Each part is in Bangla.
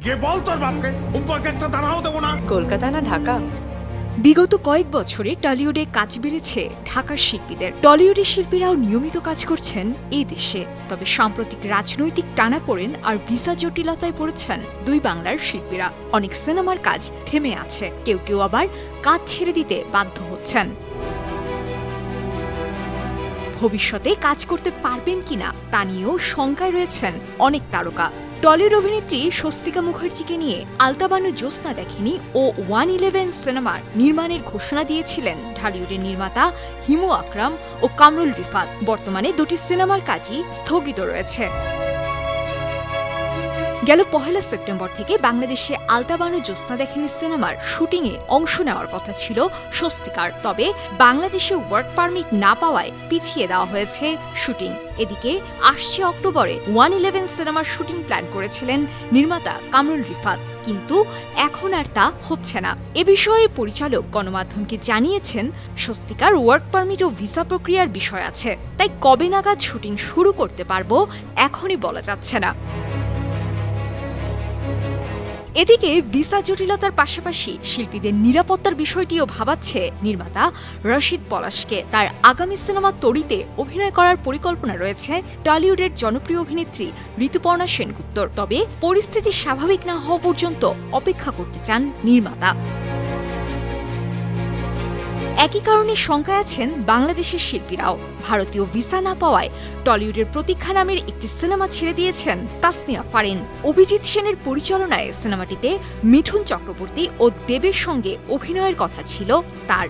গিয়ে বল তোর বাপকে উপরকে একটা দাঁড়াও দেবো না। কলকাতা না ঢাকা? বিগত কয়েক বছরে টলিউডে কাজ বেড়েছে ঢাকার শিল্পীদের। টলিউডের শিল্পীরাও নিয়মিত কাজ করছেন এই দেশে। তবে সাম্প্রতিক রাজনৈতিক টানাপোড়েন আর ভিসা জটিলতায় পড়েছেন দুই বাংলার শিল্পীরা। অনেক সিনেমার কাজ থেমে আছে, কেউ কেউ আবার কাজ ছেড়ে দিতে বাধ্য হচ্ছেন। ভবিষ্যতে কাজ করতে পারবেন কিনা তা নিয়েও শঙ্কায় রয়েছেন অনেক তারকা। টলিউড অভিনেত্রী স্বস্তিকা মুখার্জিকে নিয়ে আলতাবানু জ্যোৎস্না দেখেনি ও 111 সিনেমার নির্মাণের ঘোষণা দিয়েছিলেন ঢালিউডের নির্মাতা হিমু আকরাম ও কামরুল রিফাত। বর্তমানে দুটি সিনেমার কাজই স্থগিত রয়েছে। গেল 1 সেপ্টেম্বর থেকে বাংলাদেশে আলতাবানু জ্যোৎস্না দেখেনি সিনেমার শুটিংয়ে অংশ নেওয়ার কথা ছিল স্বস্তিকার। তবে বাংলাদেশে ওয়ার্ক পারমিট না পাওয়ায় পিছিয়ে দেওয়া হয়েছে শুটিং। এদিকে আসছে অক্টোবরে 111 সিনেমার শুটিং প্ল্যান করেছিলেন নির্মাতা কামরুল রিফাত, কিন্তু এখন আর তা হচ্ছে না। এ বিষয়ে পরিচালক গণমাধ্যমকে জানিয়েছেন, স্বস্তিকার ওয়ার্ক পারমিট ও ভিসা প্রক্রিয়ার বিষয় আছে, তাই কবে নাগাদ শুটিং শুরু করতে পারবো এখনই বলা যাচ্ছে না। এদিকে ভিসা জটিলতার পাশাপাশি শিল্পীদের নিরাপত্তার বিষয়টিও ভাবাচ্ছে নির্মাতা রশিদ পলাশকে। তার আগামী সিনেমা তড়িতে অভিনয় করার পরিকল্পনা রয়েছে টলিউডের জনপ্রিয় অভিনেত্রী ঋতুপর্ণা সেনগুপ্তর। তবে পরিস্থিতি স্বাভাবিক না হওয়া পর্যন্ত অপেক্ষা করতে চান নির্মাতা। একই কারণে শঙ্কায় আছেন বাংলাদেশের শিল্পীরাও। ভারতীয় ভিসা না পাওয়ায় টলিউডের প্রতীক্ষা নামের একটি সিনেমা ছেড়ে দিয়েছেন তাসনিয়া ফারিন। অভিজিৎ সেনের পরিচালনায় সিনেমাটিতে মিঠুন চক্রবর্তী ও দেবের সঙ্গে অভিনয়ের কথা ছিল তার।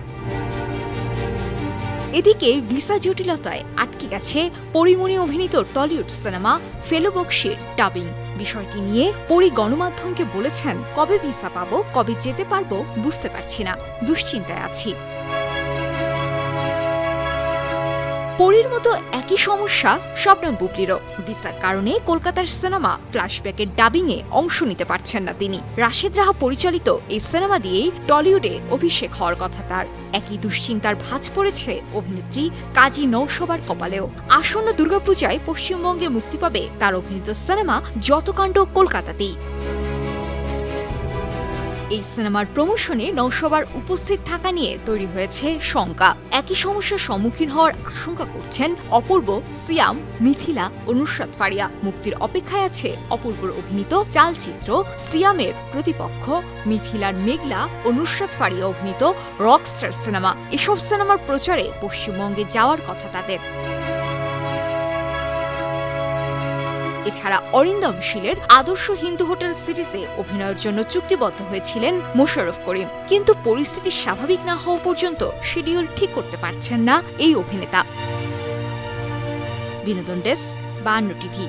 এদিকে ভিসা জটিলতায় আটকে গেছে পরিমণি অভিনীত টলিউড সিনেমা ফেলো বক্সির ডাবিং। বিষয়টি নিয়ে পরি গণমাধ্যমকে বলেছেন, কবে ভিসা পাবো, কবে যেতে পারবো বুঝতে পারছি না, দুশ্চিন্তায় আছি। পরীর মতো একই সমস্যা শবনম বুবলিরও। ভিসার কারণে কলকাতার সিনেমা ফ্ল্যাশব্যাকের ডাবিংয়ে অংশ নিতে পারছেন না তিনি। রাশেদ রাহা পরিচালিত এই সিনেমা দিয়েই টলিউডে অভিষেক হওয়ার কথা তার। একই দুশ্চিন্তার ভাঁজ পড়েছে অভিনেত্রী কাজী নৌশবার কপালেও। আসন্ন দুর্গাপূজায় পশ্চিমবঙ্গে মুক্তি পাবে তার অভিনীত সিনেমা যতকাণ্ড কলকাতাতেই। এই সিনেমার প্রমোশনে নৌশবার উপস্থিত থাকা নিয়ে তৈরি হয়েছে শঙ্কা। একই সমস্যার সম্মুখীন হওয়ার আশঙ্কা করছেন অপূর্ব, সিয়াম, মিথিলা ও নুসরাত ফারিয়া। মুক্তির অপেক্ষায় আছে অপূর্বর অভিনীত চালচিত্র সিয়ামের প্রতিপক্ষ, মিথিলার মেঘলা ও নুসরাত ফারিয়া অভিনীত রকস্টার সিনেমা। এসব সিনেমার প্রচারে পশ্চিমবঙ্গে যাওয়ার কথা তাদের। এছাড়া অরিন্দম শীলের আদর্শ হিন্দু হোটেল সিরিজে অভিনয়ের জন্য চুক্তিবদ্ধ হয়েছিলেন মোশাররফ করিম, কিন্তু পরিস্থিতি স্বাভাবিক না হওয়া পর্যন্ত শিডিউল ঠিক করতে পারছেন না এই অভিনেতা। বিনোদন ডেস্ক, 52 টিভি।